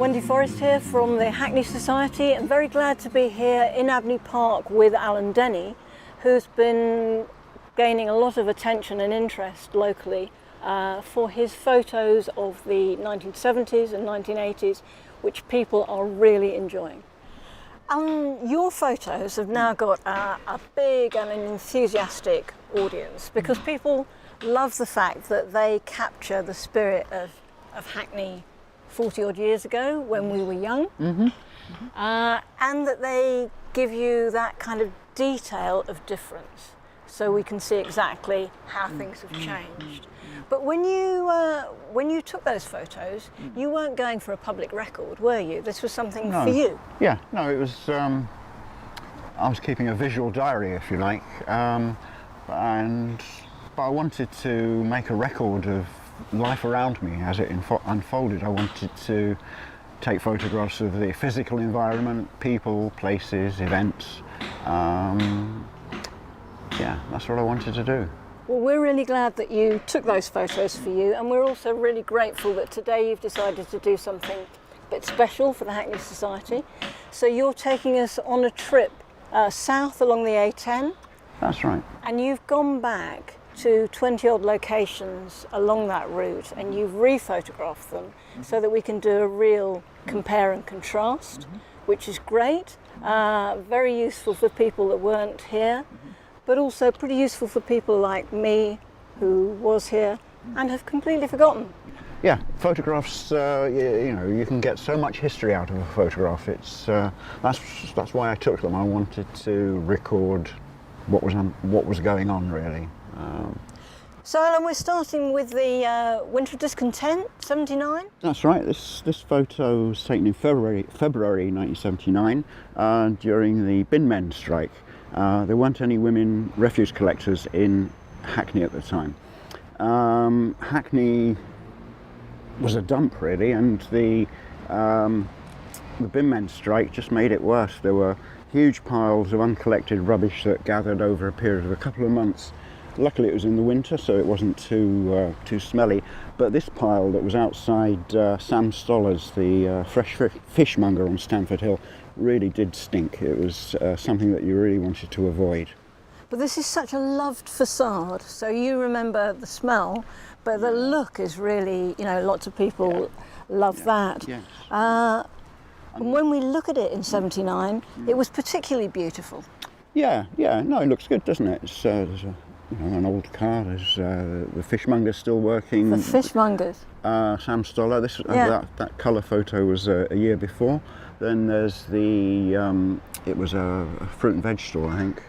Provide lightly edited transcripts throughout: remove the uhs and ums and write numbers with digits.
Wendy Forrest here from the Hackney Society. I'm very glad to be here in Abney Park with Alan Denney, who's been gaining a lot of attention and interest locally for his photos of the 1970s and 1980s, which people are really enjoying. Your photos have now got a big and an enthusiastic audience because people love the fact that they capture the spirit of Hackney 40 odd years ago when we were young, and that they give you that kind of detail of difference so we can see exactly how things have changed. But when you took those photos, you weren't going for a public record, were you? This was something for you. Yeah, no, it was, I was keeping a visual diary, if you like, but I wanted to make a record of life around me as it unfolded. I wanted to take photographs of the physical environment, people, places, events. Yeah, that's what I wanted to do. Well, we're really glad that you took those photos for you, and we're also really grateful that today you've decided to do something a bit special for the Hackney Society. So you're taking us on a trip south along the A10. That's right. And you've gone back to 20 odd locations along that route, and you've re-photographed them so that we can do a real compare and contrast, which is great, very useful for people that weren't here, but also pretty useful for people like me who was here and have completely forgotten. Yeah, photographs, you know, you can get so much history out of a photograph. It's that's why I took them. I wanted to record what was going on, really. So Alan, we're starting with the Winter of Discontent, 79? That's right. This photo was taken in February 1979 during the bin men strike. There weren't any women refuse collectors in Hackney at the time. Hackney was a dump, really, and the bin men strike just made it worse. There were huge piles of uncollected rubbish that gathered over a period of a couple of months. Luckily it was in the winter, so it wasn't too smelly, but this pile that was outside Sam Stoller's, the fresh fishmonger on Stamford Hill, really did stink. It was something that you really wanted to avoid. But this is such a loved facade, so you remember the smell, but the look is really, you know, lots of people love that. Yes. And when we look at it in 79, it was particularly beautiful. Yeah, no, it looks good, doesn't it? It's, there's an old car, there's the fishmonger's still working. The fishmongers. Sam Stoller, that colour photo was a year before. Then there's the, it was a fruit and veg store, I think.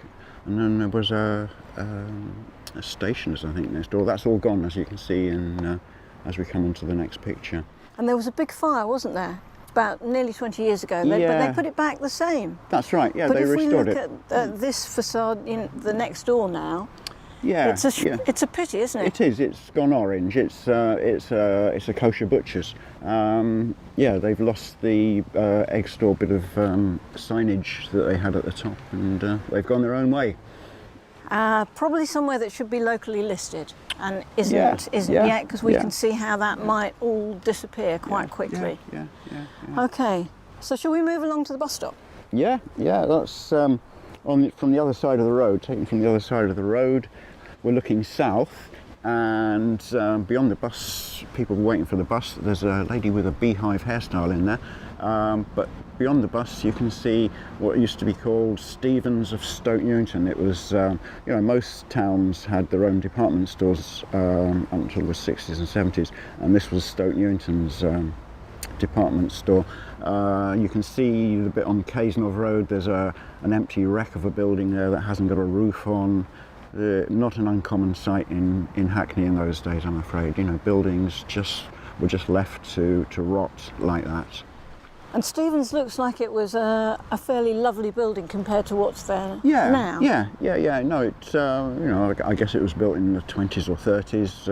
And then there was a stationer's, I think, next door. That's all gone, as you can see as we come on to the next picture. And there was a big fire, wasn't there? About nearly 20 years ago, but they put it back the same. That's right, yeah, but they restored it. But if we look at this facade in the next door now, yeah, it's a pity, isn't it? It is. It's gone orange. It's a kosher butcher's. Yeah, they've lost the egg store bit of signage that they had at the top, and they've gone their own way. Probably somewhere that should be locally listed, and isn't yet, because we can see how that might all disappear quite quickly. Yeah. Okay, so shall we move along to the bus stop? Yeah. That's from the other side of the road. Taken from the other side of the road, we're looking south, and beyond the bus, people waiting for the bus. There's a lady with a beehive hairstyle in there, but beyond the bus you can see what used to be called Stevens of Stoke Newington. It was, most towns had their own department stores up until the 60s and 70s, and this was Stoke Newington's department store. You can see the bit on Cazenove Road. There's an empty wreck of a building there that hasn't got a roof on. Not an uncommon sight in Hackney in those days, I'm afraid. You know, buildings were just left to rot like that. And Stevens looks like it was a fairly lovely building compared to what's there now. Yeah. No, it, I guess it was built in the 20s or 30s.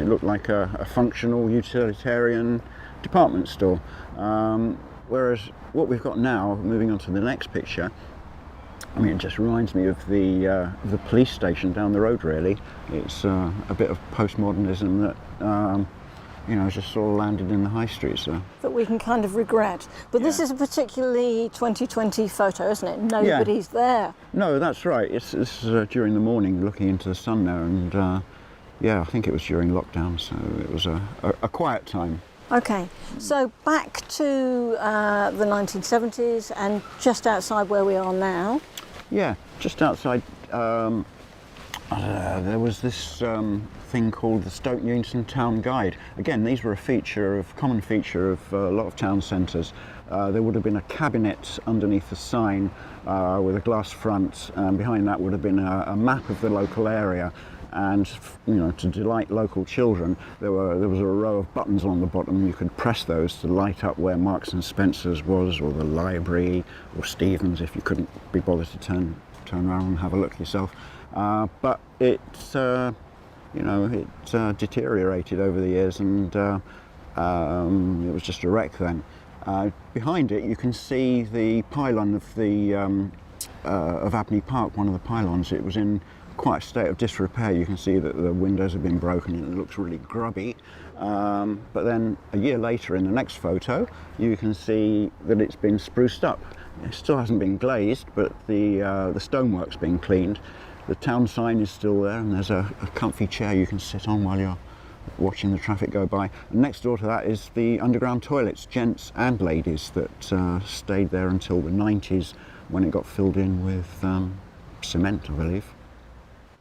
It looked like a functional utilitarian department store. Whereas what we've got now, moving on to the next picture, I mean, it just reminds me of the police station down the road, really. It's a bit of postmodernism that just sort of landed in the high street. So that we can kind of regret. But this is a particularly 2020 photo, isn't it? Nobody's there. No, that's right. This is during the morning, looking into the sun there, and I think it was during lockdown, so it was a quiet time. Okay, so back to the 1970s and just outside where we are now. Yeah, just outside. There was this thing called the Stoke Newington Town Guide. Again, these were a common feature of a lot of town centres. There would have been a cabinet underneath the sign with a glass front, and behind that would have been a map of the local area. And to delight local children, there was a row of buttons on the bottom. You could press those to light up where Marks and Spencer's was, or the library, or Stevens if you couldn't be bothered to turn around and have a look yourself. But it deteriorated over the years, and it was just a wreck then. Behind it, you can see the pylon of Abney Park, one of the pylons. It was in quite a state of disrepair. You can see that the windows have been broken and it looks really grubby. But then a year later, in the next photo, you can see that it's been spruced up. It still hasn't been glazed, but the stonework's been cleaned. The town sign is still there, and there's a comfy chair you can sit on while you're watching the traffic go by. And next door to that is the underground toilets, gents and ladies, that stayed there until the 90s, when it got filled in with cement, I believe.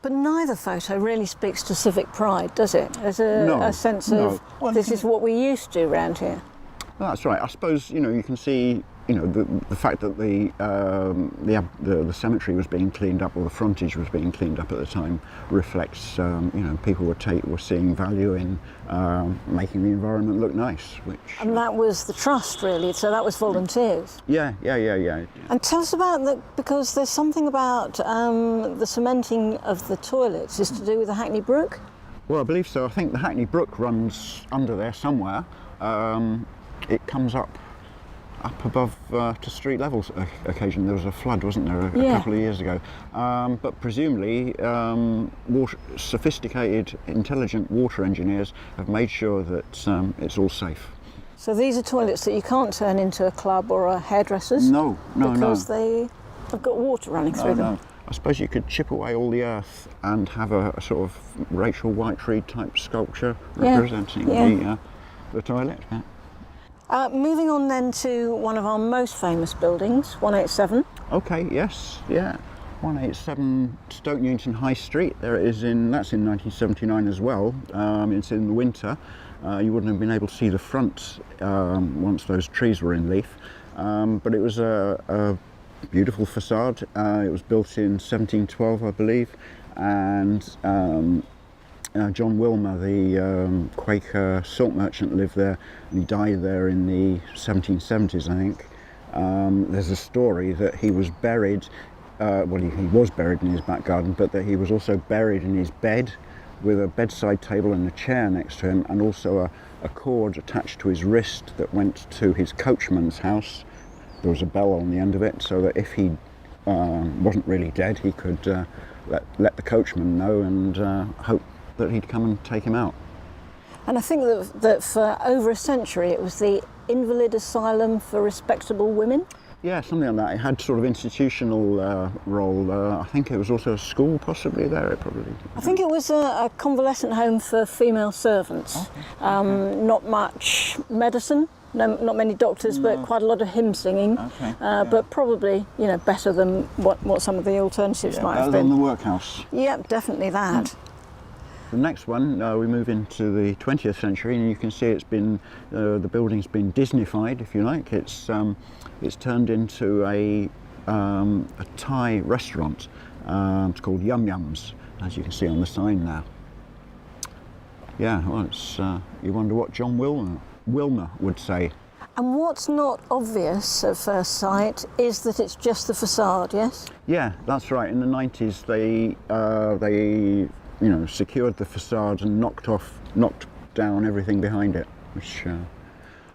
But neither photo really speaks to civic pride, does it? There's a sense of, this is what we used to around here. Well, that's right. I suppose, you can see, the fact that the cemetery was being cleaned up, or the frontage was being cleaned up at the time, reflects, people were seeing value in making the environment look nice. And that was the trust, really, so that was volunteers. Yeah. And tell us about that, because there's something about the cementing of the toilets is to do with the Hackney Brook? Well, I believe so. I think the Hackney Brook runs under there somewhere. It comes up above to street levels occasionally. There was a flood, wasn't there, a couple of years ago. But presumably sophisticated, intelligent water engineers have made sure that it's all safe. So these are toilets that you can't turn into a club or a hairdresser's? No. Because they've got water running through them? I suppose you could chip away all the earth and have a sort of Rachel Whiteread type sculpture representing the toilet. Yeah. Moving on then to one of our most famous buildings, 187. Okay, yes, 187 Stoke Newington High Street. That's in 1979 as well. It's in the winter. You wouldn't have been able to see the front once those trees were in leaf. But it was a beautiful facade. It was built in 1712, I believe, and John Wilmer, the Quaker salt merchant, lived there, and he died there in the 1770s, I think. There's a story that he was buried, he was buried in his back garden, but that he was also buried in his bed with a bedside table and a chair next to him, and also a cord attached to his wrist that went to his coachman's house. There was a bell on the end of it, so that if he wasn't really dead, he could let the coachman know and hope that he'd come and take him out. And I think that for over a century it was the invalid asylum for respectable women? Yeah, something like that. It had sort of institutional role. I think it was also a school possibly there, I think it was a convalescent home for female servants. Okay. Not much medicine, not many doctors, but quite a lot of hymn singing. Okay. But probably, better than what some of the alternatives might have been. Better than the workhouse. Yep, definitely that. The next one, we move into the 20th century, and you can see it's been the building's been Disneyfied, if you like. It's turned into a Thai restaurant. It's called Yum Yums, as you can see on the sign now. Yeah, well, it's you wonder what John Wilmer would say. And what's not obvious at first sight is that it's just the facade, yes? Yeah, that's right. In the 90s, they secured the facade and knocked down everything behind it, which.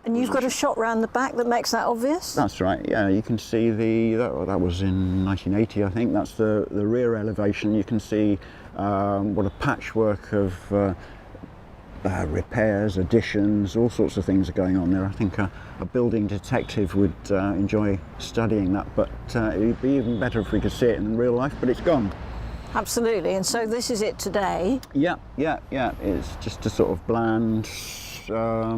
And you've got a shot round the back that makes that obvious? That's right. Yeah, you can see that was in 1980, I think. That's the rear elevation. You can see what a patchwork of repairs, additions, all sorts of things are going on there. I think a building detective would enjoy studying that, but it'd be even better if we could see it in real life, but it's gone. Absolutely, and so this is it today. Yeah. It's just a sort of bland, But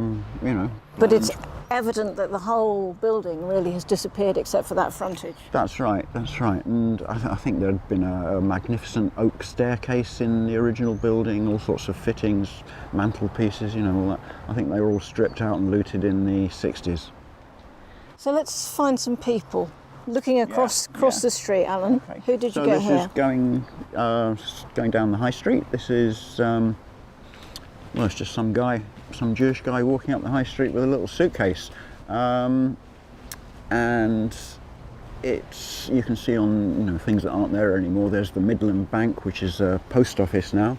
bland. it's evident that the whole building really has disappeared except for that frontage. That's right. And I think there had been a magnificent oak staircase in the original building, all sorts of fittings, mantelpieces, all that. I think they were all stripped out and looted in the 60s. So let's find some people. Looking across the street, Alan, Okay. who did you So get this here? is going down the high street. This is, it's just some Jewish guy walking up the high street with a little suitcase. And you can see on things that aren't there anymore. There's the Midland Bank, which is a post office now.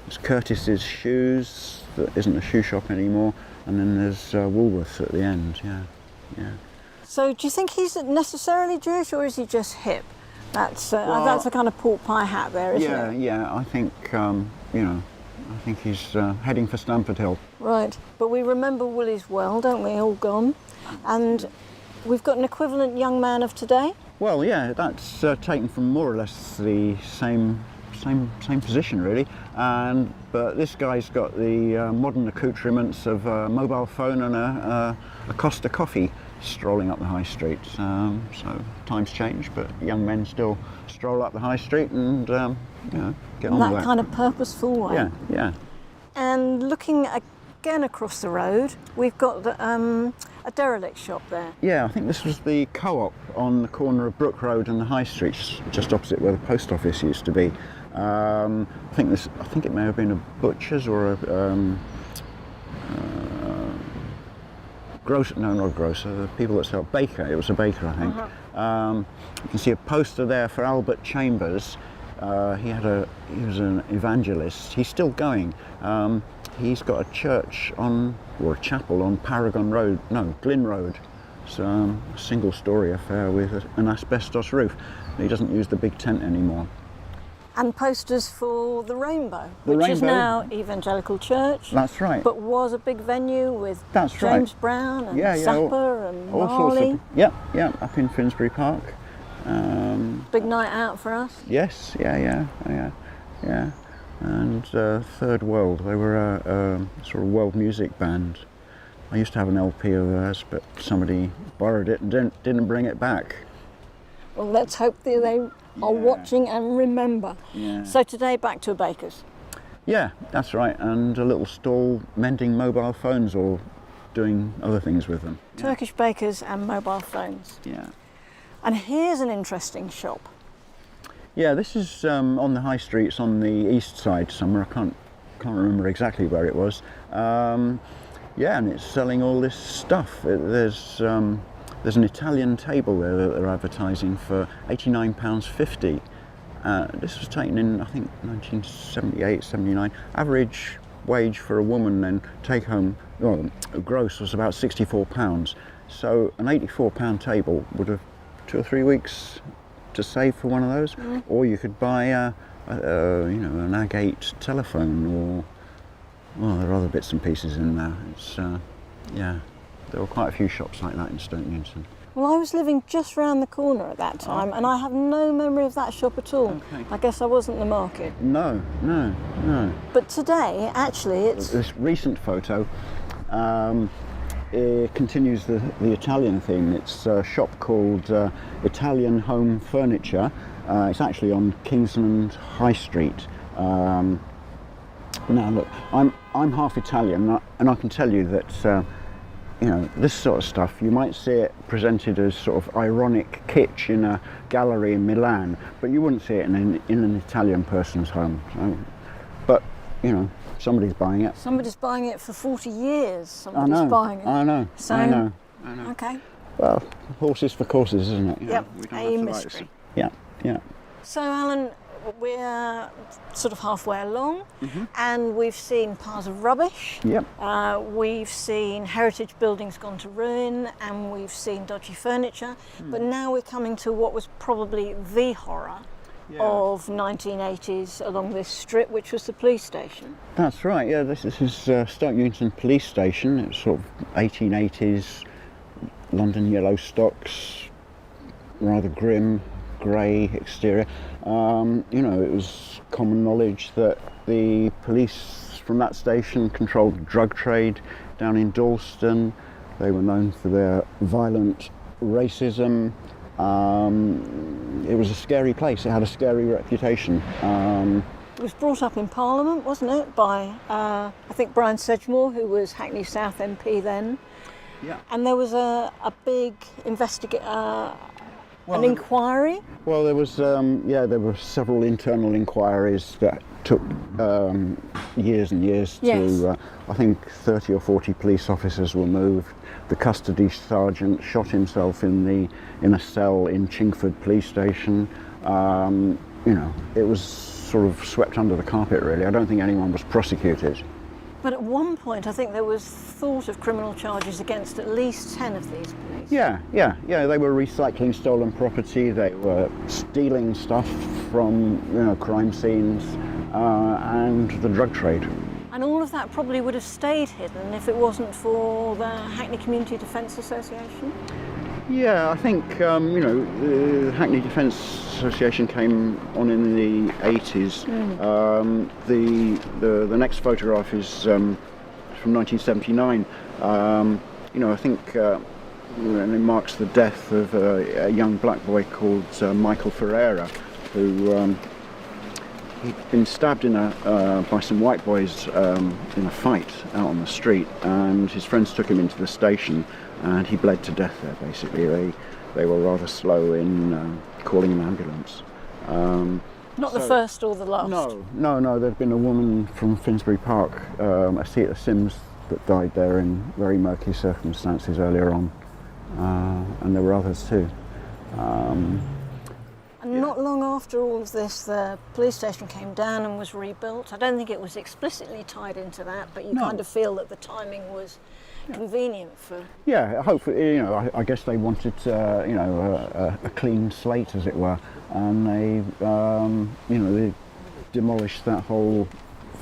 There's Curtis's Shoes, that isn't a shoe shop anymore. And then there's Woolworths at the end, yeah. So do you think he's necessarily Jewish or is he just hip? That's a kind of pork pie hat there, isn't it? Yeah. I think I think he's heading for Stamford Hill. Right, but we remember Woolies well, don't we? All gone, and we've got an equivalent young man of today. Well, yeah, that's taken from more or less the same position, really. But this guy's got the modern accoutrements of a mobile phone and a Costa coffee, strolling up the high street. So times change, but young men still stroll up the high street and get on with That kind of purposeful way. Yeah. And looking again across the road, we've got a derelict shop there. Yeah, I think this was the co-op on the corner of Brook Road and the High Street, just opposite where the post office used to be. I think it may have been a butcher's or a grocer. No, not a grocer. The people that sell baker. It was a baker, I think. You can see a poster there for Albert Chambers. He was an evangelist. He's still going. He's got a church or a chapel on Glyn Road. It's a single-story affair with an asbestos roof. He doesn't use the big tent anymore. And posters for the Rainbow, which is now Evangelical Church. That's right. But was a big venue with James Brown and Zappa and all Marley. Yeah, up in Finsbury Park. Big night out for us. Yes, yeah. And Third World, they were a sort of world music band. I used to have an LP of theirs, but somebody borrowed it and didn't bring it back. Well, let's hope that they are watching and remember. Yeah. So today, back to a baker's. Yeah, that's right, and a little stall mending mobile phones or doing other things with them. Turkish bakers and mobile phones. Yeah. And here's an interesting shop. Yeah, this is on the high street. It's on the east side somewhere. I can't remember exactly where it was. And it's selling all this stuff. There's an Italian table there that they're advertising for £89.50. This was taken in, I think, 1978, 79. Average wage for a woman then take home, gross was about £64. So an £84 table would have 2 or 3 weeks to save for one of those. Or you could buy an agate telephone, or there are other bits and pieces in there. There were quite a few shops like that in Stoke Newington. Well, I was living just round the corner at that time, and I have no memory of that shop at all. Okay. I guess I wasn't in the market. No. But today, actually, it's... This recent photo it continues the Italian theme. It's a shop called Italian Home Furniture. It's actually on Kingsland High Street. Now look, I'm half Italian, and I can tell you that this sort of stuff, you might see it presented as sort of ironic kitsch in a gallery in Milan, but you wouldn't see it in an Italian person's home. So, but somebody's buying it. Somebody's buying it for 40 years. Somebody's buying it. I know. Okay. Well, horses for courses, isn't it? Yep, a mystery. Yeah. So, Alan, we're sort of halfway along, and we've seen piles of rubbish. Yep. We've seen heritage buildings gone to ruin, and we've seen dodgy furniture. But now we're coming to what was probably the horror. of 1980s along this strip, which was the police station. That's right, yeah, this is Stoke Newington Police Station. It's sort of 1880s London yellow stocks, rather grim, grey exterior. It was common knowledge that the police from that station controlled the drug trade down in Dalston. They were known for their violent racism. It was a scary place. It had a scary reputation. It was brought up in Parliament, wasn't it, by I think Brian Sedgemoor, who was Hackney South MP then. Yeah. And there was a big an inquiry. Well, there was there were several internal inquiries that took years and years to. I think 30 or 40 police officers were moved. The custody sergeant shot himself in a cell in Chingford Police Station. It was sort of swept under the carpet, really. I don't think anyone was prosecuted. But at one point, I think there was thought of criminal charges against at least 10 of these police. Yeah. They were recycling stolen property. They were stealing stuff from crime scenes and the drug trade. And all of that probably would have stayed hidden if it wasn't for the Hackney Community Defence Association. Yeah, I think the Hackney Defence Association came on in the 80s. The next photograph is from 1979. I think and it marks the death of a young black boy called Michael Ferreira, who he'd been stabbed by some white boys in a fight out on the street, and his friends took him into the station, and he bled to death there. Basically, they were rather slow in calling an ambulance. Not the first or the last. No. There'd been a woman from Finsbury Park, Asita Sims, that died there in very murky circumstances earlier on, and there were others too. And not long after all of this, the police station came down and was rebuilt. I don't think it was explicitly tied into that, but you kind of feel that the timing was convenient for... Yeah, hopefully, I guess they wanted, a clean slate, as it were, and they demolished that whole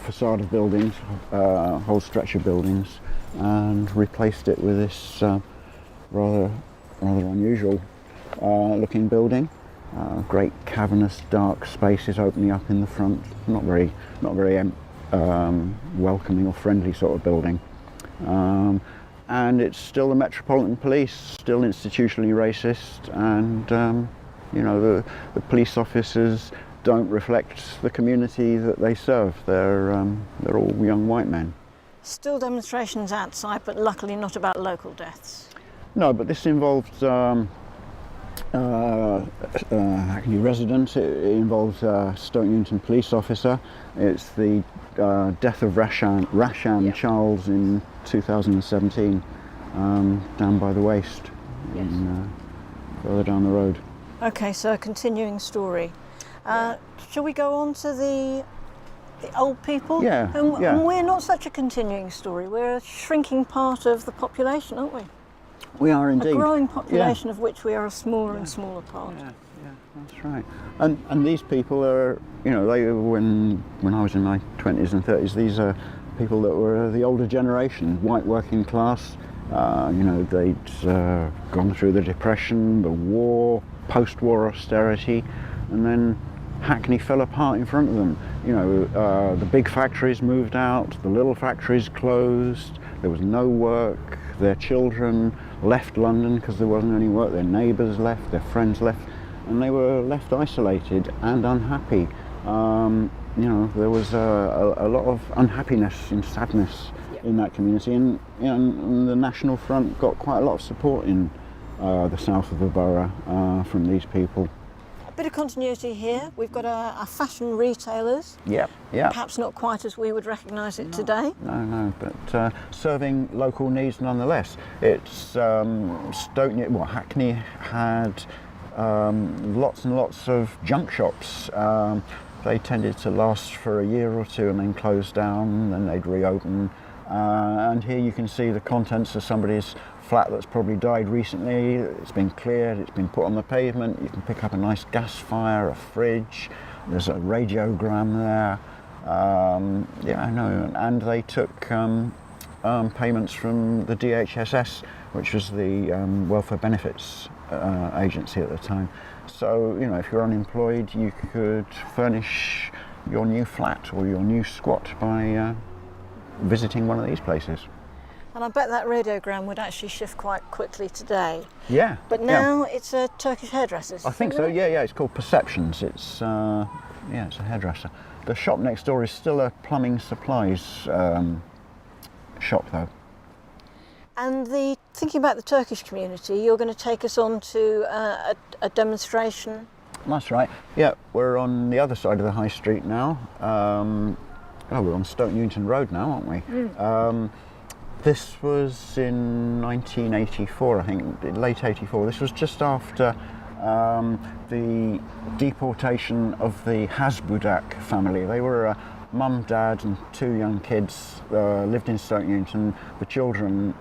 facade of buildings, whole stretch of buildings, and replaced it with this rather unusual looking building. Great cavernous dark spaces opening up in the front. Not very welcoming or friendly sort of building. And it's still the Metropolitan Police, still institutionally racist, and the police officers don't reflect the community that they serve. They're all young white men. Still demonstrations outside, but luckily not about local deaths. No, but this involved Hackney resident. It involves Stoke Newington police officer. It's the death of Rashan Charles in 2017, down by the waste, further down the road. Okay, so a continuing story. Shall we go on to the old people? Yeah. And we're not such a continuing story. We're a shrinking part of the population, aren't we? We are indeed. A growing population of which we are a smaller and smaller part. Yeah, that's right. And these people are, they when I was in my 20s and 30s, these are people that were the older generation, white working class. They'd gone through the Depression, the war, post-war austerity, and then Hackney fell apart in front of them. The big factories moved out, the little factories closed, there was no work, their children left London because there wasn't any work, their neighbours left, their friends left, and they were left isolated and unhappy. There was a lot of unhappiness and sadness in that community, and the National Front got quite a lot of support in the south of the borough from these people. A bit of continuity here. We've got our fashion retailers. Yeah. Perhaps not quite as we would recognise it today. No, but serving local needs nonetheless. It's Hackney had lots and lots of junk shops. They tended to last for a year or two and then close down, then they'd reopen. And here you can see the contents of somebody's flat that's probably died recently. It's been cleared, it's been put on the pavement. You can pick up a nice gas fire, a fridge. There's a radiogram there. Yeah, I know. And they took payments from the DHSS, which was the Welfare Benefits Agency at the time. So, you know, if you're unemployed, you could furnish your new flat or your new squat by visiting one of these places. And I bet that radiogram would actually shift quite quickly today. Yeah. But now it's a Turkish hairdresser. I think so, yeah, it's called Perceptions. It's, yeah, it's a hairdresser. The shop next door is still a plumbing supplies shop though. And thinking about the Turkish community, you're going to take us on to a demonstration. That's right. Yeah, we're on the other side of the high street now. We're on Stoke Newington Road now, aren't we? This was in 1984, I think, late 84. This was just after the deportation of the Hasbudak family. They were mum, dad and 2 young kids, lived in Stoke Newington. The children,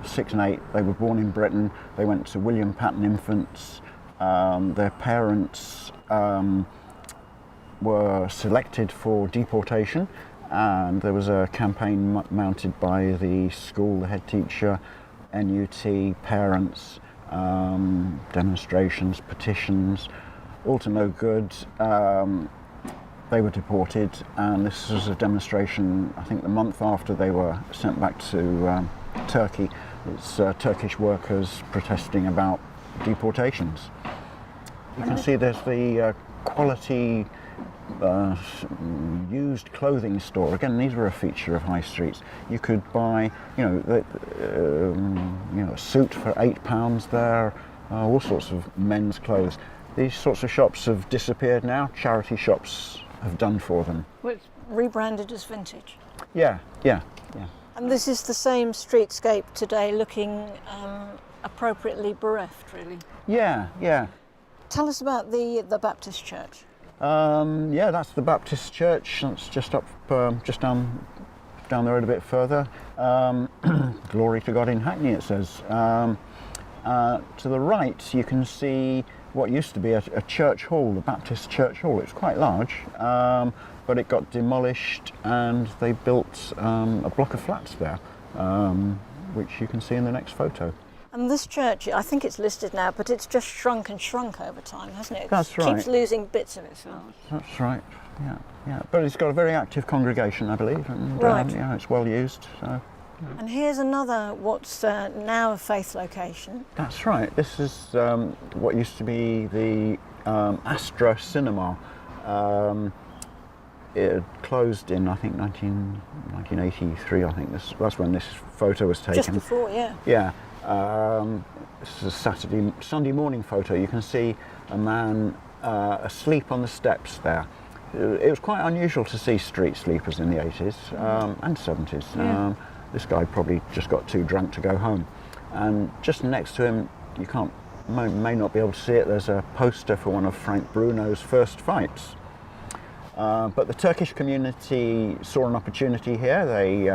6 and 8, they were born in Britain. They went to William Patton Infants. Their parents were selected for deportation, and there was a campaign mounted by the school, the head teacher, NUT, parents, demonstrations, petitions, all to no good. They were deported, and this was a demonstration, I think, the month after they were sent back to Turkey. It's Turkish workers protesting about deportations. You can see there's the quality used clothing store. Again, these were a feature of high streets. You could buy, a suit for £8 there, all sorts of men's clothes. These sorts of shops have disappeared now. Charity shops have done for them. Well, it's rebranded as vintage. Yeah. And this is the same streetscape today, looking appropriately bereft, really. Yeah. Tell us about the Baptist church. Yeah, that's the Baptist church. That's just up, just down the road a bit further. Glory to God in Hackney, it says. To the right, you can see what used to be a church hall, the Baptist church hall. It's quite large, but it got demolished, and they built a block of flats there, which you can see in the next photo. And this church, I think it's listed now, but it's just shrunk over time, hasn't it? That's right. It keeps losing bits of itself. That's right, yeah. But it's got a very active congregation, I believe, and right. It's well used. So. And here's another, what's now a faith location. That's right. This is what used to be the Astra Cinema. It had closed in, I think, 1983. I think that's when this photo was taken. Just before, yeah. Yeah. This is a Sunday morning photo. You can see a man asleep on the steps there. It was quite unusual to see street sleepers in the 80s and 70s. Yeah. This guy probably just got too drunk to go home. And just next to him, you may not be able to see it, there's a poster for one of Frank Bruno's first fights. But the Turkish community saw an opportunity here. They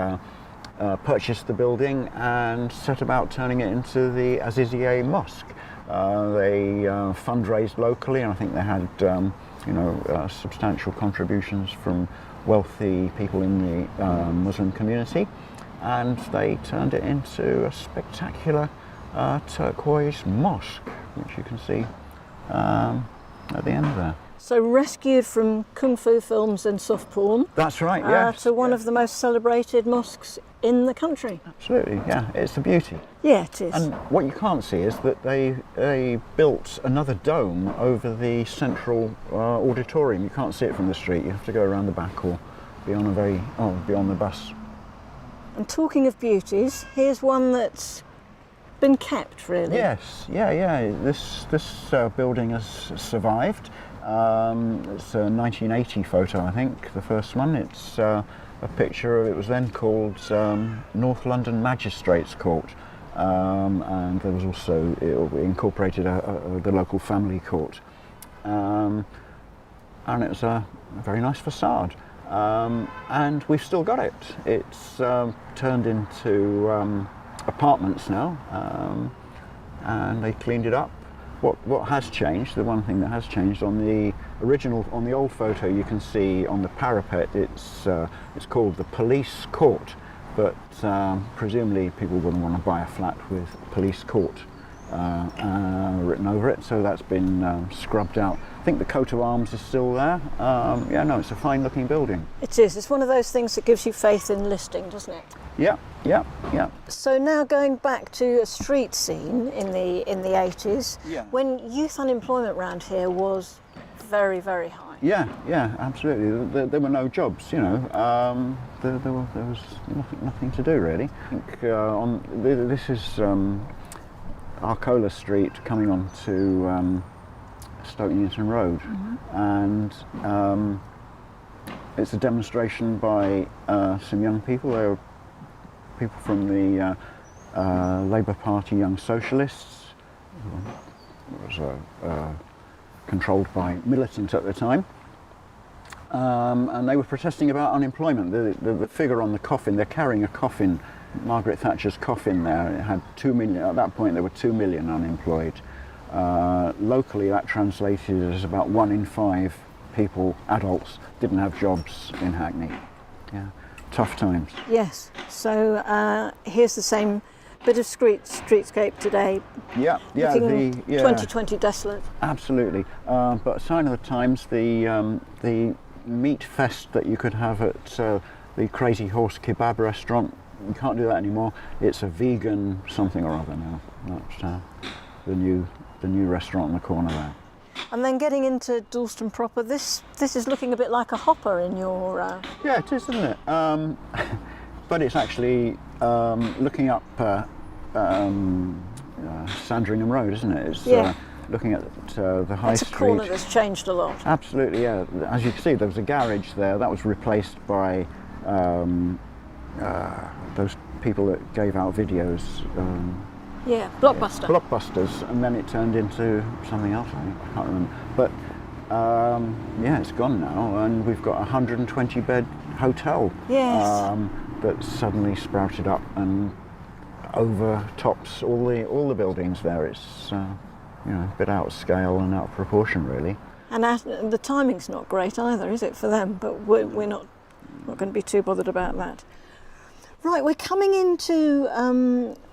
purchased the building and set about turning it into the Aziziye Mosque. They fundraised locally, and I think they had substantial contributions from wealthy people in the Muslim community, and they turned it into a spectacular turquoise mosque, which you can see at the end there. So rescued from kung fu films and soft porn. That's right, yes. To one of the most celebrated mosques in the country. Absolutely, yeah, it's a beauty. Yeah, it is. And what you can't see is that they built another dome over the central auditorium. You can't see it from the street. You have to go around the back or be on the bus. And talking of beauties, here's one that's been kept, really. Yes, yeah. This building has survived. It's a 1980 photo, I think, the first one. It's a picture of, it was then called North London Magistrates Court, and there was also, it incorporated the local family court, and it was a very nice facade, and we've still got it. It's turned into apartments now, and they cleaned it up. What has changed, the one thing that has changed on the old photo, you can see on the parapet it's called the police court, but presumably people wouldn't want to buy a flat with police court written over it, so that's been scrubbed out. I think the coat of arms is still there. Yeah, no, it's a fine looking building. It is. It's one of those things that gives you faith in listing, doesn't it? Yeah. So now going back to a street scene in the 80s, when youth unemployment around here was very, very high. Yeah, absolutely. There were no jobs, you know. There was nothing to do really. I think this is Arcola Street coming on to Stoke Newington Road, and it's a demonstration by some young people. They were people from the Labour Party Young Socialists. It was controlled by militants at the time, and they were protesting about unemployment. The figure on the coffin, they're carrying a coffin, Margaret Thatcher's coffin there. It had 2 million, at that point there were 2 million unemployed. Locally that translated as about 1 in 5 people, adults, didn't have jobs in Hackney. Yeah, tough times. Yes, so here's the same bit of streetscape today. Yeah, looking 2020 desolate. Absolutely, but a sign of the times, the meat fest that you could have at the Crazy Horse Kebab restaurant, you can't do that anymore. It's a vegan something or other now. That's the new restaurant on the corner there. And then getting into Dalston proper, this is looking a bit like a hopper in your... Yeah, it is, isn't it? But it's actually looking up Sandringham Road, isn't it? It's looking at the high street. It's a corner that's changed a lot. Absolutely, yeah. As you can see, there was a garage there. That was replaced by those people that gave out videos. Blockbuster. Blockbusters, and then it turned into something else, I can't remember. But it's gone now, and we've got a 120-bed hotel that suddenly sprouted up and overtops all the buildings there. It's a bit out of scale and out of proportion, really. And the timing's not great either, is it, for them? But we're not going to be too bothered about that. Right, we're coming into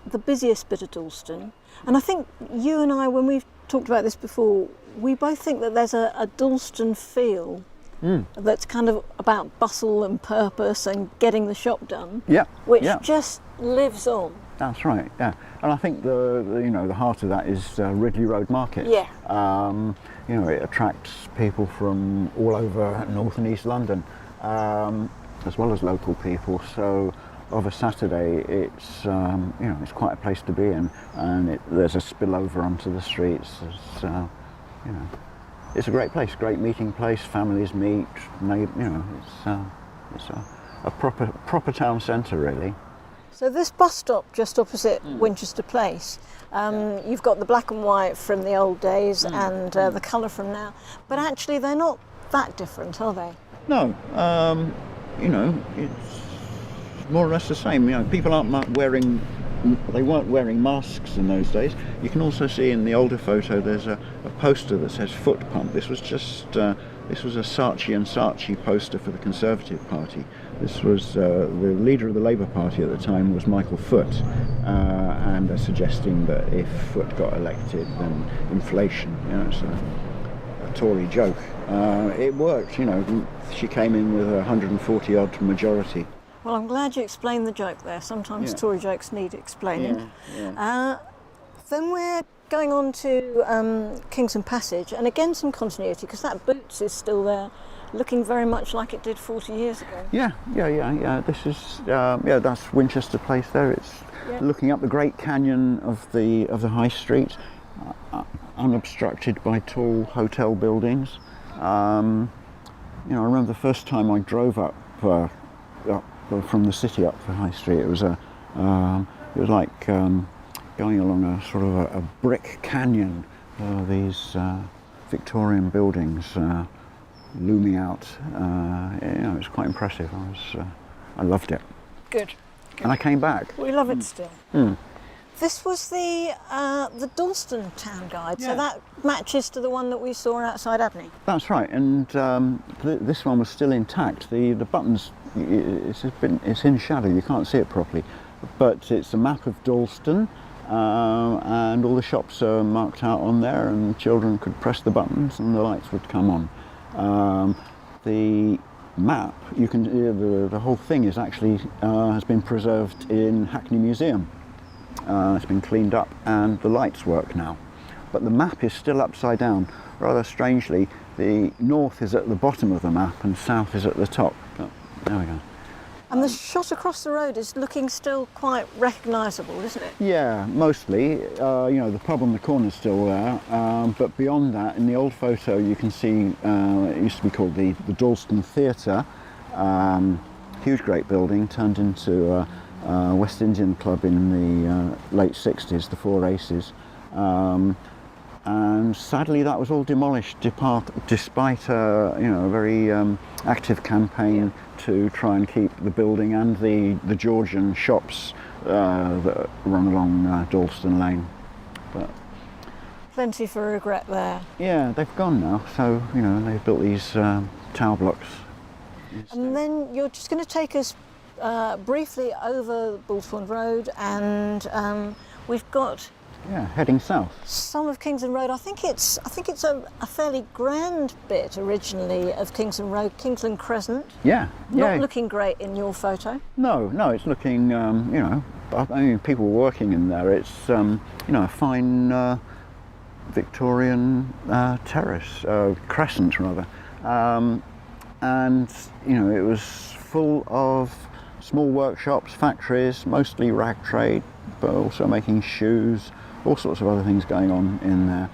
the busiest bit of Dalston, and I think you and I, when we've talked about this before, we both think that there's a Dalston feel that's kind of about bustle and purpose and getting the shop done, which just lives on. That's right, yeah. And I think the heart of that is Ridley Road Market. Yeah. It attracts people from all over North and East London, as well as local people. So of a Saturday, it's it's quite a place to be in, and there's a spillover onto the streets. It's a great place, great meeting place. Families meet. It's a proper town centre, really. So this bus stop just opposite Winchester Place, you've got the black and white from the old days and the colour from now, but actually they're not that different, are they? No, it's more or less the same. People they weren't wearing masks in those days. You can also see in the older photo there's a poster that says foot pump. This was a Saatchi and Saatchi poster for the Conservative Party. This was the leader of the Labour Party at the time was Michael Foot, and they're suggesting that if Foot got elected, then inflation. It's a Tory joke. It worked. She came in with a 140 odd majority. Well, I'm glad you explained the joke there. Sometimes Tory jokes need explaining. Then we're going on to Kingston Passage, and again some continuity, because that Boots is still there, looking very much like it did 40 years ago. Yeah. This is that's Winchester Place there. It's looking up the Great Canyon of the High Street, unobstructed by tall hotel buildings. I remember the first time I drove up from the city up the High Street. It was like going along a sort of a brick canyon. These Victorian buildings looming out. It was quite impressive. I loved it. Good. and I came back. We love it still. Mm. This was the Dalston town guide, so Yeah. that matches to the one that we saw outside Abney. That's right, and this one was still intact. The buttons, it's in shadow, you can't see it properly, but it's a map of Dalston, and all the shops are marked out on there, and children could press the buttons and the lights would come on. The map, you can the whole thing is actually has been preserved in Hackney Museum. It's been cleaned up and the lights work now, but the map is still upside down. Rather strangely, the north is at the bottom of the map and south is at the top. Oh, there we go. And the shot across the road is looking still quite recognisable, isn't it? Yeah, mostly. The pub on the corner's still there, but beyond that, in the old photo, you can see it used to be called the Dalston Theatre. Huge, great building, turned into West Indian club in the late 60s, the Four Aces. And sadly that was all demolished despite a very active campaign to try and keep the building and the Georgian shops that run along Dalston Lane. But Plenty for regret there. yeah, they've gone now, so they've built these tower blocks. And then you're just going to take us briefly over Bullthorn Road, and we've got Heading south. some of Kingsland Road. I think it's a fairly grand bit originally of Kingsland Road, Kingsland Crescent. Yeah, Not looking great in your photo. No, it's looking, people working in there. It's, a fine Victorian terrace, crescent rather. And, it was full of small workshops, factories, mostly rag trade, but also making shoes, all sorts of other things going on in there.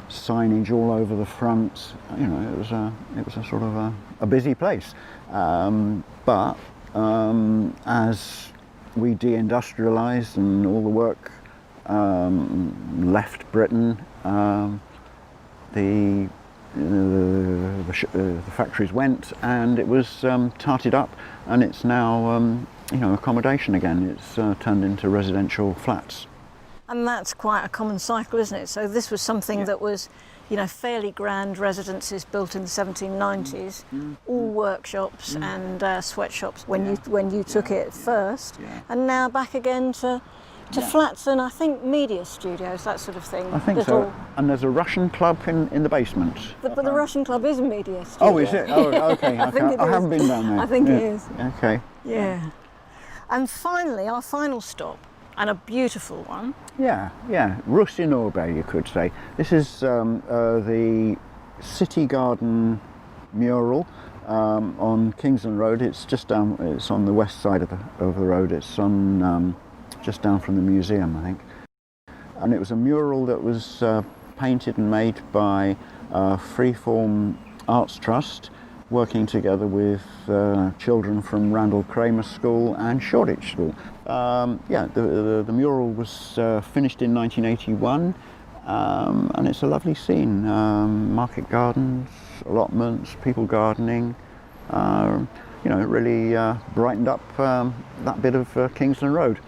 Signage all over the front. It was a sort of a busy place. But as we deindustrialised and all the work left Britain, the factories went, and it was tarted up, and it's now accommodation again. It's turned into residential flats. And that's quite a common cycle, isn't it? So this was something that was, fairly grand residences built in the 1790s, all workshops and sweatshops when you took it first, and now back again to flats and I think media studios, that sort of thing. I think so. And there's a Russian club in the basement. But the Russian club is a media studio. Oh, is it? Oh, okay. I think it I is. haven't been down there. I think it is. Okay. Yeah. And finally, our final stop, and a beautiful one. Yeah. Russinorbe, you could say. This is the City Garden mural on Kingsland Road. It's just down. It's on the west side of the road. It's on just down from the museum, I think. And it was a mural that was painted and made by Freeform Arts Trust, working together with children from Randall Kramer School and Shoreditch School. The mural was finished in 1981, and it's a lovely scene. Market gardens, allotments, people gardening. It really brightened up that bit of Kingsland Road.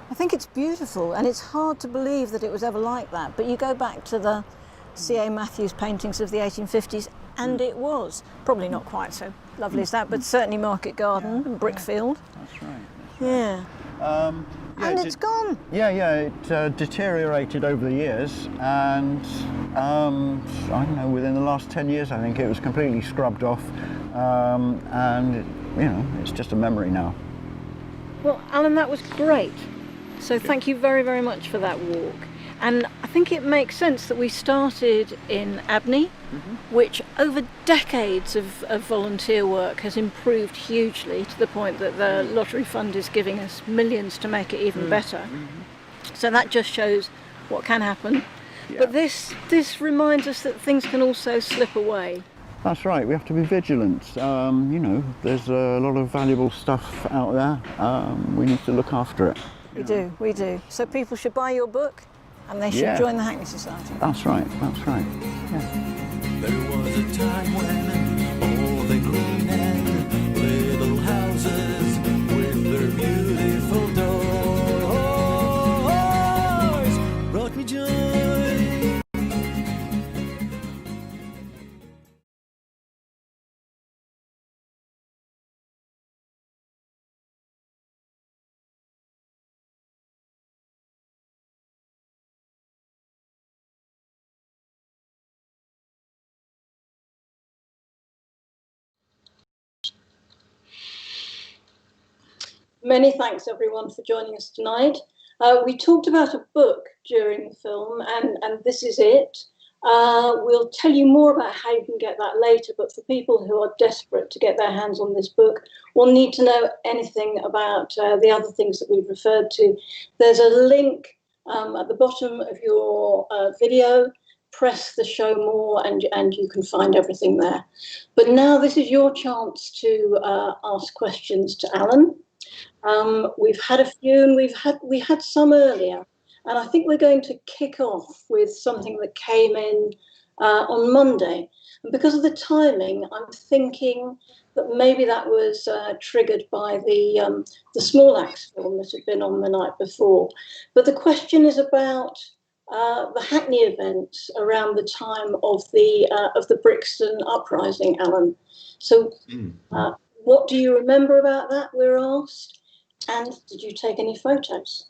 I think it's beautiful, and it's hard to believe that it was ever like that, but you go back to the C.A. Matthews paintings of the 1850s, and it was. Probably not quite so lovely as that, but certainly Market Garden and Brickfield. That's right. Yeah. And it's gone. It deteriorated over the years, and I don't know, within the last 10 years I think it was completely scrubbed off, and it's just a memory now. Well, Alan, that was great. So thank you very, very much for that walk. And I think it makes sense that we started in Abney, which over decades of volunteer work has improved hugely to the point that the Lottery Fund is giving us millions to make it even better. So that just shows what can happen. Yeah. But this reminds us that things can also slip away. That's right, we have to be vigilant. There's a lot of valuable stuff out there. We need to look after it. We do. So people should buy your book, and they should join the Hackney Society. That's right. Yeah. There was a time when all the green and little houses with their beauty Many thanks, everyone, for joining us tonight. We talked about a book during the film, and this is it. We'll tell you more about how you can get that later, but for people who are desperate to get their hands on this book, will need to know anything about the other things that we've referred to. There's a link at the bottom of your video. Press the show more and you can find everything there. But now this is your chance to ask questions to Alan. We've had a few, and we had some earlier, and I think we're going to kick off with something that came in on Monday. And because of the timing, I'm thinking that maybe that was triggered by the Small Axe film that had been on the night before. But the question is about the Hackney events around the time of the Brixton uprising, Alan. So, what do you remember about that? We're asked. And did you take any photos?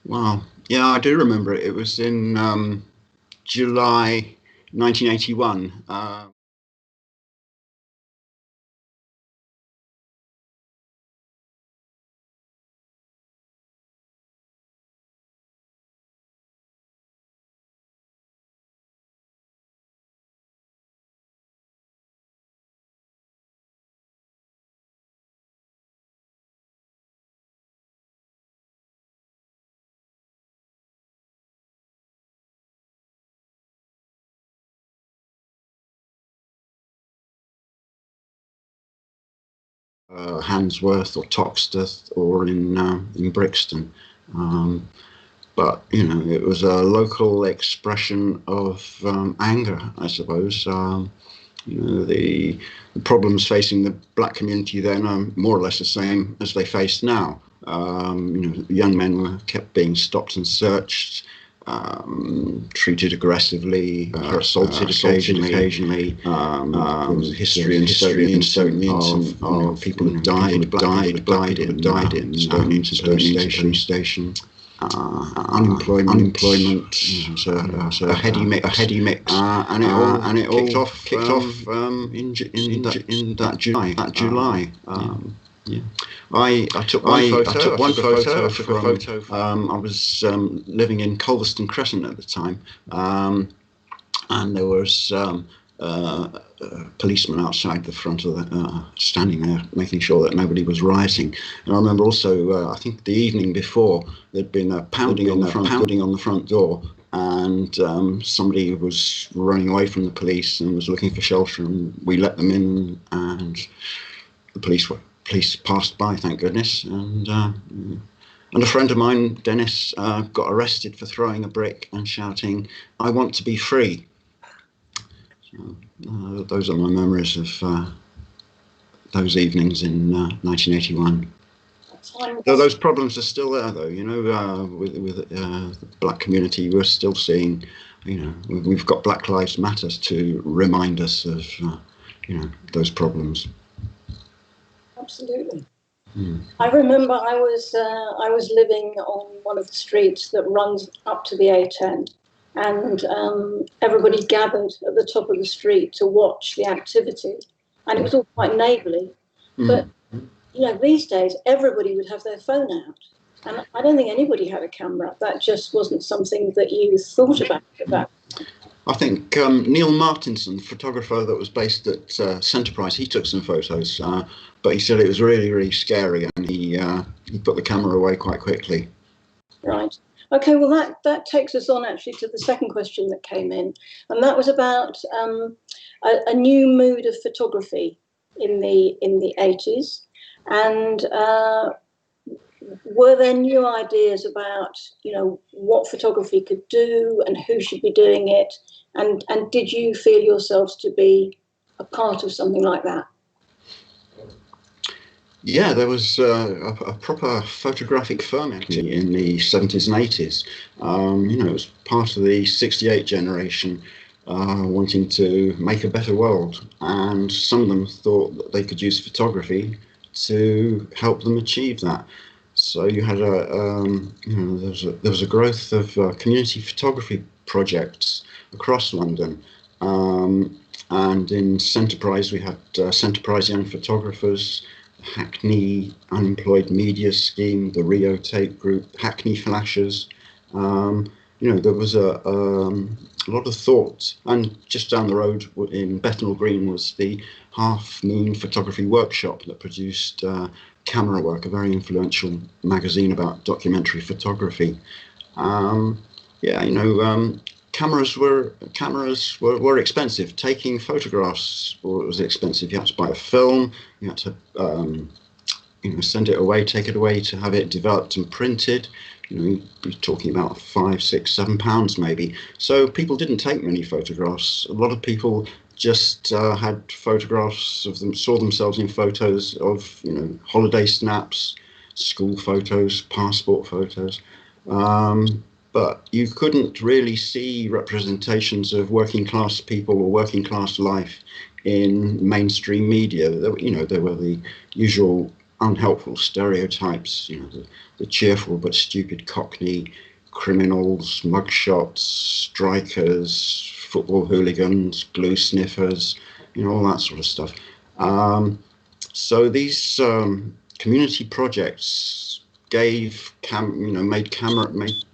Wow, yeah, I do remember it. It was in July 1981. Handsworth or Toxteth or in Brixton. But, you know, it was a local expression of anger, I suppose. You know, the problems facing the black community then are more or less the same as they face now. You know, young men were kept being stopped and searched, treated aggressively, assaulted occasionally. There was a history and of people who died, black people who died in Stone Station. Unemployment, so a heady mix, and it all kicked off in that July. Yeah. I took one photo. I was living in Culverston Crescent at the time, and there was a policeman outside the front of the standing there, making sure that nobody was rioting. And I remember also, I think the evening before, there'd been a pounding on the front door, and somebody was running away from the police and was looking for shelter, and we let them in, and the police passed by, thank goodness. And a friend of mine, Dennis, got arrested for throwing a brick and shouting, "I want to be free." So, those are my memories of those evenings in 1981. Though those problems are still there, though, you know, with the black community, we're still seeing, you know, we've got Black Lives Matter to remind us of, you know, those problems. Absolutely. I remember I was living on one of the streets that runs up to the A10, and everybody gathered at the top of the street to watch the activity, and it was all quite neighbourly. But you know, these days everybody would have their phone out, and I don't think anybody had a camera. That just wasn't something that you thought about at that time. I think Neil Martinson, photographer that was based at Centerprise, he took some photos, but he said it was really, really scary, and he put the camera away quite quickly. Right. Okay. Well, that takes us on actually to the second question that came in, and that was about a new mood of photography in the 80s, and were there new ideas about, you know, what photography could do and who should be doing it, and did you feel yourselves to be a part of something like that? Yeah, there was a proper photographic ferment in the 70s and 80s. You know, it was part of the 68 generation wanting to make a better world, and some of them thought that they could use photography to help them achieve that. So you had you know, there was a growth of community photography projects across London, and in Centerprise we had Centerprise Young Photographers. Hackney Unemployed Media Scheme, the Rio Tape Group, Hackney Flashers. There was a lot of thought. And just down the road in Bethnal Green was the Half Moon Photography Workshop that produced Camera Work, a very influential magazine about documentary photography. Cameras were expensive. Taking photographs was expensive. You had to buy a film. You had to send it away, take it away to have it developed and printed. You'd be talking about £5, £6, £7 maybe. So people didn't take many photographs. A lot of people just had photographs of them, saw themselves in photos of holiday snaps, school photos, passport photos. But you couldn't really see representations of working class people or working class life in mainstream media. There were the usual unhelpful stereotypes, the cheerful but stupid Cockney, criminals, mugshots, strikers, football hooligans, glue sniffers, all that sort of stuff. So these community projects made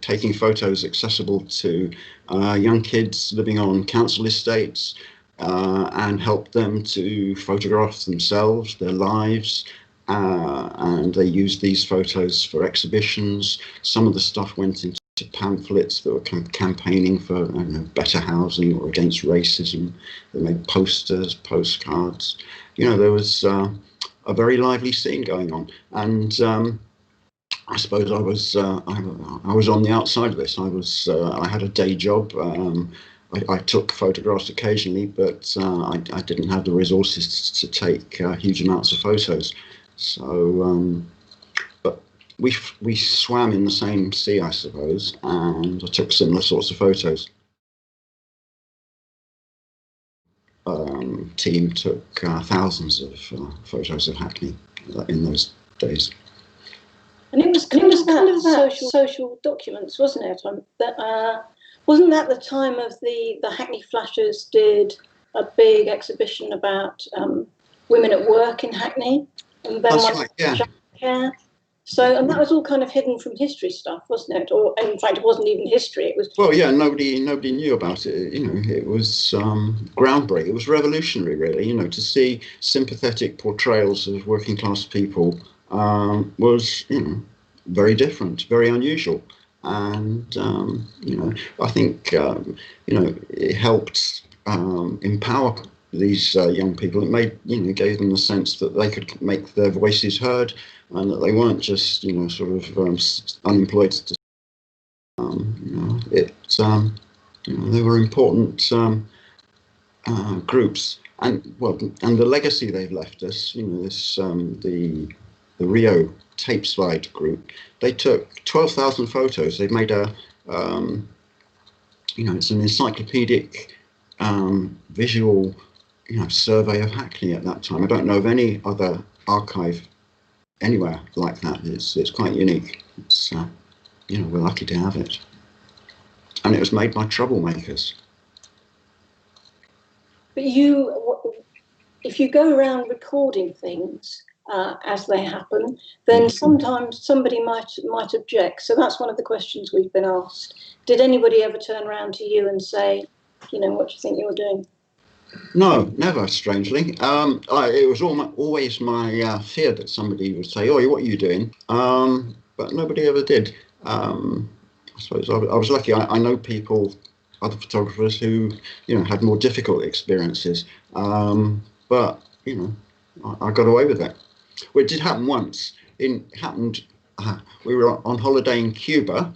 taking photos accessible to young kids living on council estates, and helped them to photograph themselves, their lives, and they used these photos for exhibitions. Some of the stuff went into pamphlets that were campaigning for better housing or against racism. They made posters, postcards. There was a very lively scene going on, and I suppose I was on the outside of this. I had a day job. I took photographs occasionally, but I didn't have the resources to take huge amounts of photos. So, but we swam in the same sea, I suppose, and I took similar sorts of photos. Team took thousands of photos of Hackney in those days. And it was kind of that social documents, wasn't it? Wasn't that the time of the Hackney Flashers did a big exhibition about women at work in Hackney? And then That's right, yeah. Childcare. So, and that was all kind of hidden from history stuff, wasn't it? Or in fact, it wasn't even history. It was. Well, yeah, nobody knew about it. It was groundbreaking. It was revolutionary, really. To see sympathetic portrayals of working class people was, very different, very unusual, and I think it helped empower these young people. It made gave them the sense that they could make their voices heard, and that they weren't just unemployed. They were important groups, and the legacy they've left us. The Rio tape slide group. They took 12,000 photos. They've made it's an encyclopedic visual survey of Hackney at that time. I don't know of any other archive anywhere like that. It's quite unique. It's we're lucky to have it, and it was made by troublemakers. But if you go around recording things as they happen, then sometimes somebody might object. So that's one of the questions we've been asked. Did anybody ever turn around to you and say, what do you think you're doing? No, never, strangely. It was always my fear that somebody would say, "Oh, what are you doing?" But nobody ever did. I suppose I was lucky. I know people, other photographers who, had more difficult experiences. But, I got away with it. Well, it did happen once. We were on holiday in Cuba,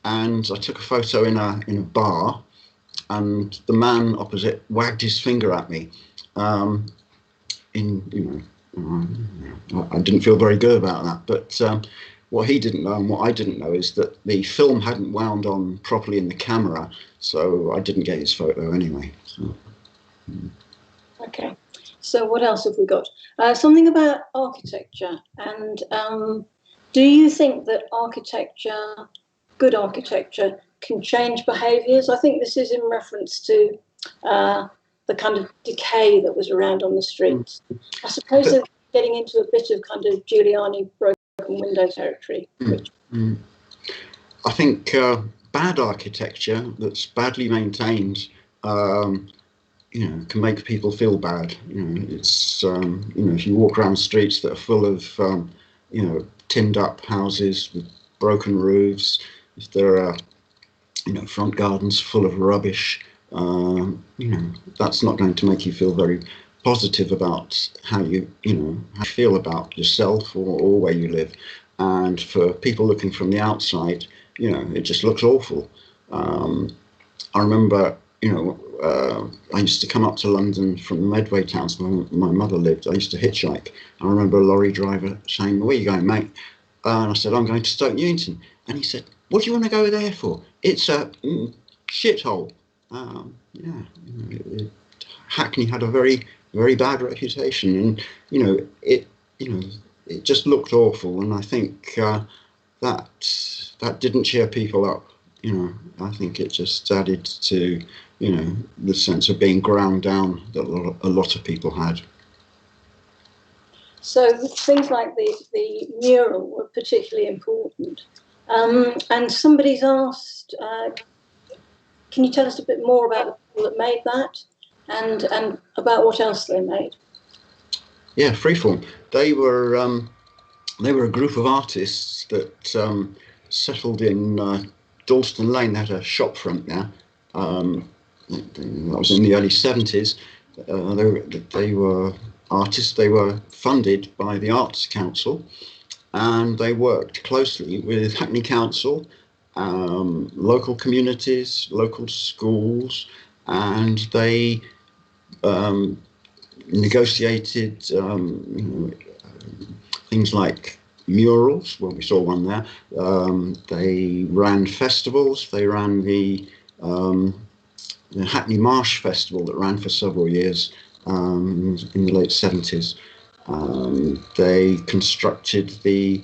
and I took a photo in a bar, and the man opposite wagged his finger at me. I didn't feel very good about that, but what he didn't know and what I didn't know is that the film hadn't wound on properly in the camera, so I didn't get his photo anyway. So. Okay, so what else have we got? Something about architecture, and do you think that good architecture, can change behaviours? I think this is in reference to the kind of decay that was around on the streets. I suppose getting into a bit of kind of Giuliani broken window territory. I think bad architecture that's badly maintained, can make people feel bad. It's if you walk around streets that are full of tinned up houses with broken roofs, if there are front gardens full of rubbish, that's not going to make you feel very positive about how you feel about yourself or where you live. And for people looking from the outside, it just looks awful. I remember, I used to come up to London from the Medway towns where my mother lived. I used to hitchhike. I remember a lorry driver saying, "Where are you going, mate?" And I said, "I'm going to Stoke Newington." And he said, "What do you want to go there for? It's a shithole." Hackney had a very, very bad reputation, and it just looked awful. And I think that didn't cheer people up. I think it just added to the sense of being ground down that a lot of people had. So things like the mural were particularly important. And somebody's asked, can you tell us a bit more about the people that made that and about what else they made? Yeah, Freeform. They were a group of artists that settled in Dalston Lane. They had a shop front there. That was in the early 70s. They were artists. They were funded by the Arts Council, and they worked closely with Hackney Council, local communities, local schools, and they negotiated things like murals. Well, we saw one there. They ran festivals. They ran the Hackney Marsh Festival that ran for several years in the late 70s. They constructed the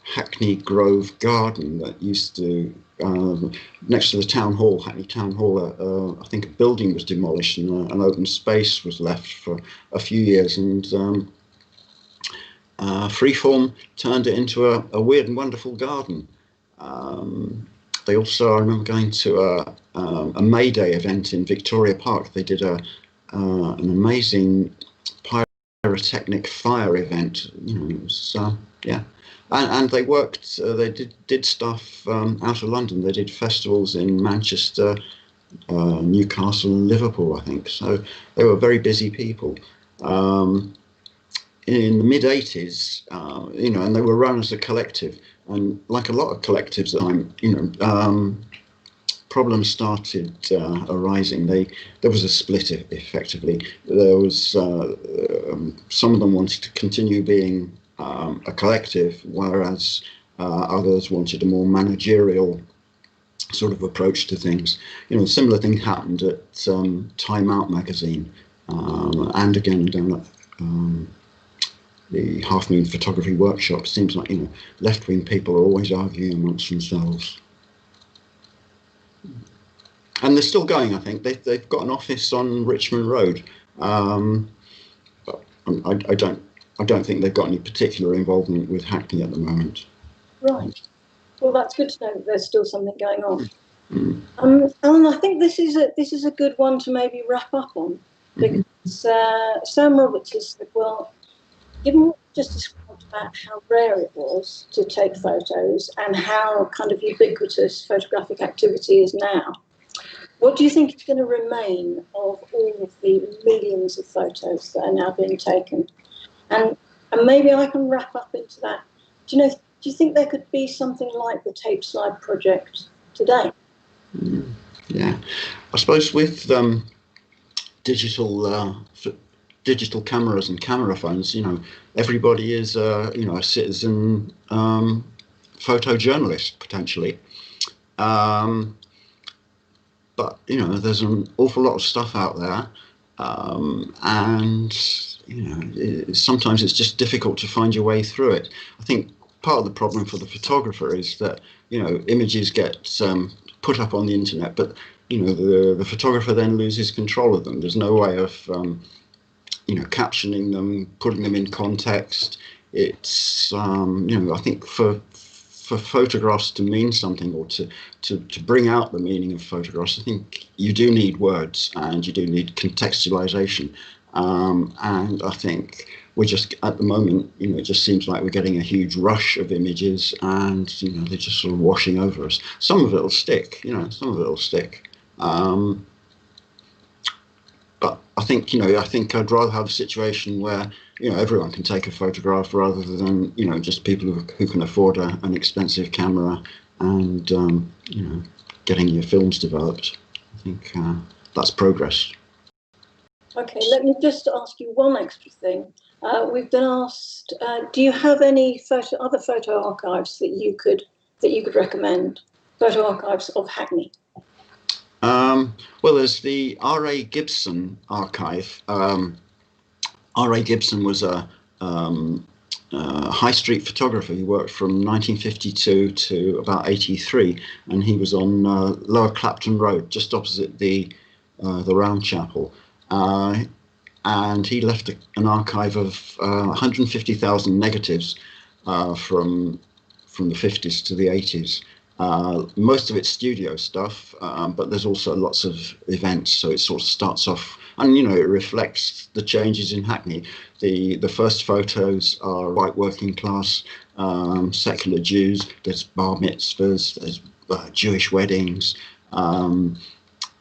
Hackney Grove Garden that used to, next to the town hall, Hackney Town Hall, I think a building was demolished and an open space was left for a few years, and Freeform turned it into a weird and wonderful garden. They also, I remember going to a May Day event in Victoria Park. They did an amazing pyrotechnic fire event. It was, and they worked. They did stuff out of London. They did festivals in Manchester, Newcastle, and Liverpool, I think. So they were very busy people. In the mid 80s, and they were run as a collective. And like a lot of collectives at the time, problems started arising. There was a split, effectively. There was some of them wanted to continue being a collective, whereas others wanted a more managerial sort of approach to things. Similar thing happened at Time Out magazine, and again down at the Half Moon Photography Workshop. Seems like left-wing people are always arguing amongst themselves, and they're still going. I think they've got an office on Richmond Road, but I don't think they've got any particular involvement with Hackney at the moment. Right. Well, that's good to know that there's still something going on. Alan, I think this is a good one to maybe wrap up on, because Sam Roberts has said, well, given what you just described about how rare it was to take photos and how kind of ubiquitous photographic activity is now, what do you think is going to remain of all of the millions of photos that are now being taken? And maybe I can wrap up into that. Do you think there could be something like the Tape Slide project today? Yeah, I suppose with digital cameras and camera phones, everybody is a citizen photojournalist potentially. But there's an awful lot of stuff out there, and sometimes it's just difficult to find your way through it. I think part of the problem for the photographer is that images get put up on the internet, but the photographer then loses control of them. There's no way of captioning them, putting them in context. It's I think for photographs to mean something, or to bring out the meaning of photographs, I think you do need words and you do need contextualization. And I think we're just, at the moment, it just seems like we're getting a huge rush of images, and they're just sort of washing over us. Some of it'll stick, some of it'll stick. But I think I'd rather have a situation where everyone can take a photograph, rather than just people who can afford an expensive camera and getting your films developed. I think that's progress. Okay, let me just ask you one extra thing. We've been asked, do you have any other photo archives that you could recommend? Photo archives of Hackney. Well, there's the R.A. Gibson archive. R.A. Gibson was a high street photographer. He worked from 1952 to about 83, and he was on Lower Clapton Road, just opposite the Round Chapel. And he left an archive of 150,000 negatives from the 50s to the 80s. Most of it's studio stuff, but there's also lots of events, so it sort of starts off, and it reflects the changes in Hackney. The first photos are white working class, secular Jews. There's bar mitzvahs, there's Jewish weddings, and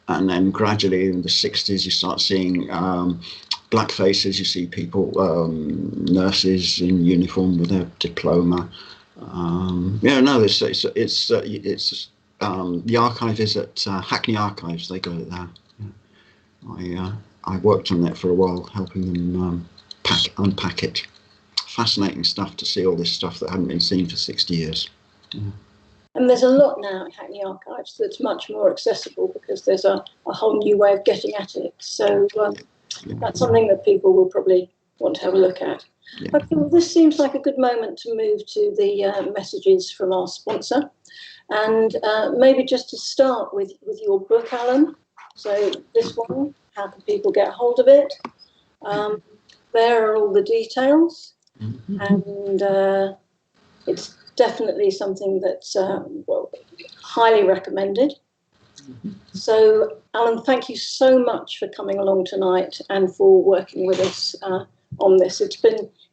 then gradually in the 60s you start seeing black faces. You see people, nurses in uniform with a diploma. The archive is at Hackney Archives. They got it there. Yeah. I worked on that for a while, helping them unpack it. Fascinating stuff to see all this stuff that hadn't been seen for 60 years. Yeah. And there's a lot now in Hackney Archives that's much more accessible, because there's a whole new way of getting at it. So that's something that people will probably want to have a look at. Yeah. Okay, well, this seems like a good moment to move to the messages from our sponsor. And maybe just to start with your book, Alan. So this one, how can people get hold of it? There are all the details. And it's definitely something that's highly recommended. So, Alan, thank you so much for coming along tonight and for working with us on this. It's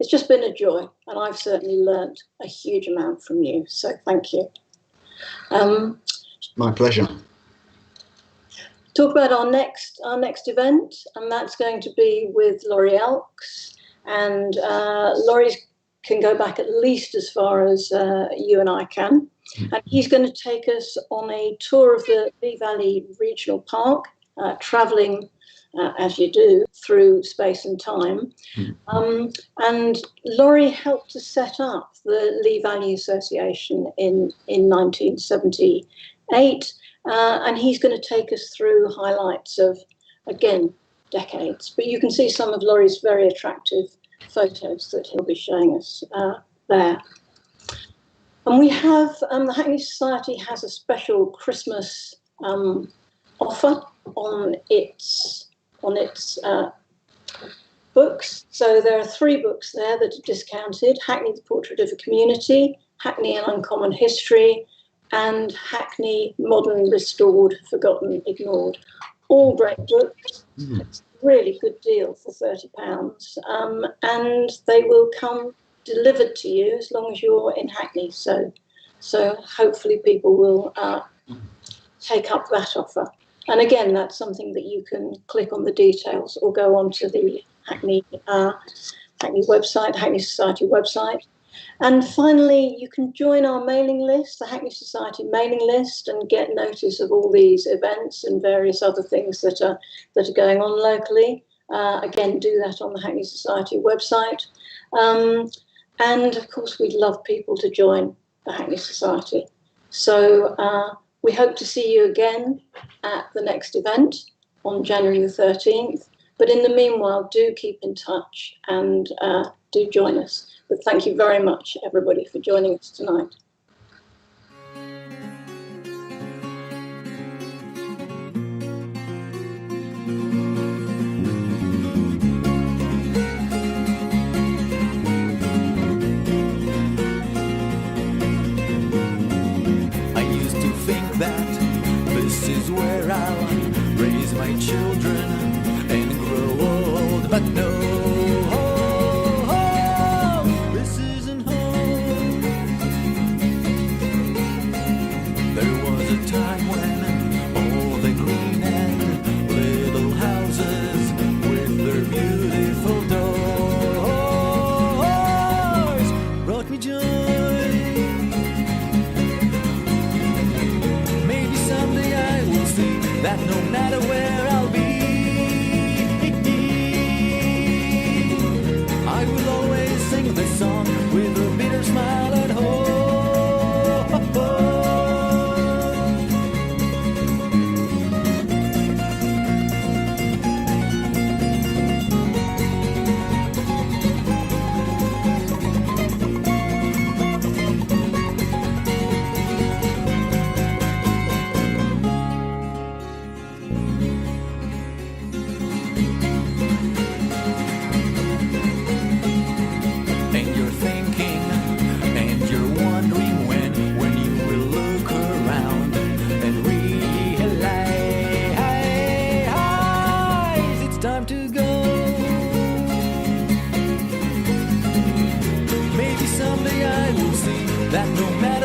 just been a joy, and I've certainly learnt a huge amount from you. So, thank you. My pleasure. Talk about our next event, and that's going to be with Laurie Elks, and Laurie can go back at least as far as you and I can. And he's going to take us on a tour of the Lee Valley Regional Park, travelling, as you do, through space and time. And Laurie helped to set up the Lee Valley Association in 1978. And he's going to take us through highlights of, again, decades. But you can see some of Laurie's very attractive photos that he'll be showing us there. And we have, the Hackney Society has a special Christmas offer on its books. So there are 3 books there that are discounted: Hackney, the Portrait of a Community, Hackney, an Uncommon History, and Hackney, Modern, Restored, Forgotten, Ignored. All great books. It's a really good deal for £30. And they will come delivered to you as long as you're in Hackney. So hopefully people will take up that offer. And again, that's something that you can click on the details or go onto the Hackney website, Hackney Society website. And finally, you can join our mailing list, the Hackney Society mailing list, and get notice of all these events and various other things that are going on locally. Again, do that on the Hackney Society website. And of course, we'd love people to join the Hackney Society. So we hope to see you again at the next event on January the 13th. But in the meanwhile, do keep in touch and do join us. But thank you very much, everybody, for joining us tonight. that no matter